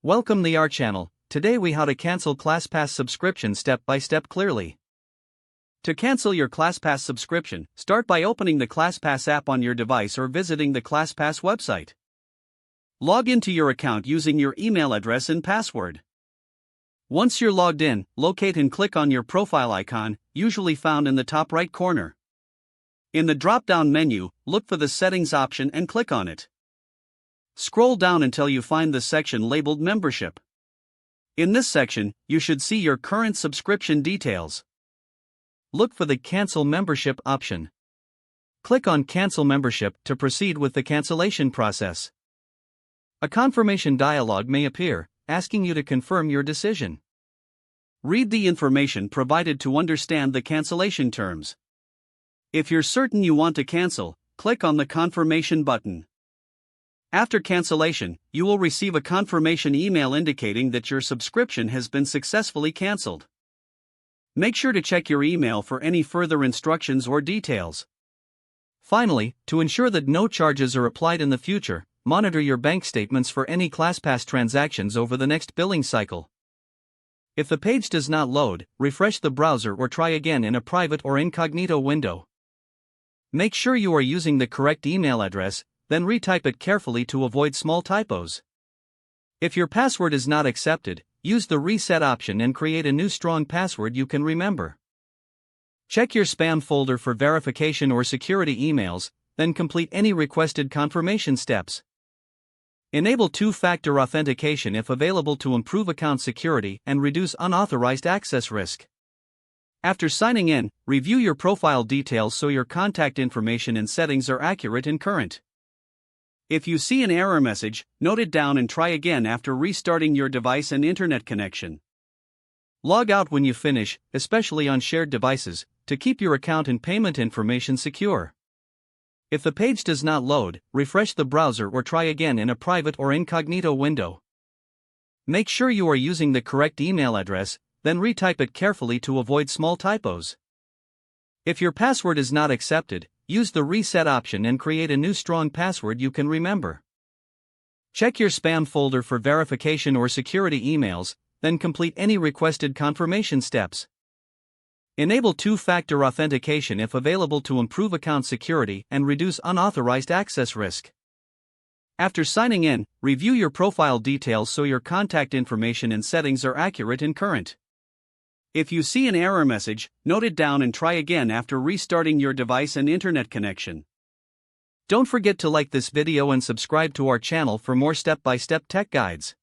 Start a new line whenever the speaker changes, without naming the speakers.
Welcome to our channel. Today we how to cancel ClassPass subscription step by step clearly. To cancel your ClassPass subscription, start by opening the ClassPass app on your device or visiting the ClassPass website. Log into your account using your email address and password. Once you're logged in, locate and click on your profile icon, usually found in the top right corner. In the drop-down menu, look for the Settings option and click on it. Scroll down until you find the section labeled Membership. In this section, you should see your current subscription details. Look for the Cancel Membership option. Click on Cancel Membership to proceed with the cancellation process. A confirmation dialog may appear, asking you to confirm your decision. Read the information provided to understand the cancellation terms. If you're certain you want to cancel, click on the Confirmation button. After cancellation, you will receive a confirmation email indicating that your subscription has been successfully canceled. Make sure to check your email for any further instructions or details. Finally, to ensure that no charges are applied in the future, monitor your bank statements for any ClassPass transactions over the next billing cycle. If the page does not load, refresh the browser or try again in a private or incognito window. Make sure you are using the correct email address, then retype it carefully to avoid small typos. If your password is not accepted, use the Reset option and create a new strong password you can remember. Check your spam folder for verification or security emails, then complete any requested confirmation steps. Enable two-factor authentication if available to improve account security and reduce unauthorized access risk. After signing in, review your profile details so your contact information and settings are accurate and current. If you see an error message, note it down and try again after restarting your device and internet connection. Log out when you finish, especially on shared devices, to keep your account and payment information secure. If the page does not load, refresh the browser or try again in a private or incognito window. Make sure you are using the correct email address, then retype it carefully to avoid small typos. If your password is not accepted, use the Reset option and create a new strong password you can remember. Check your spam folder for verification or security emails, then complete any requested confirmation steps. Enable two-factor authentication if available to improve account security and reduce unauthorized access risk. After signing in, review your profile details so your contact information and settings are accurate and current. If you see an error message, note it down and try again after restarting your device and internet connection. Don't forget to like this video and subscribe to our channel for more step-by-step tech guides.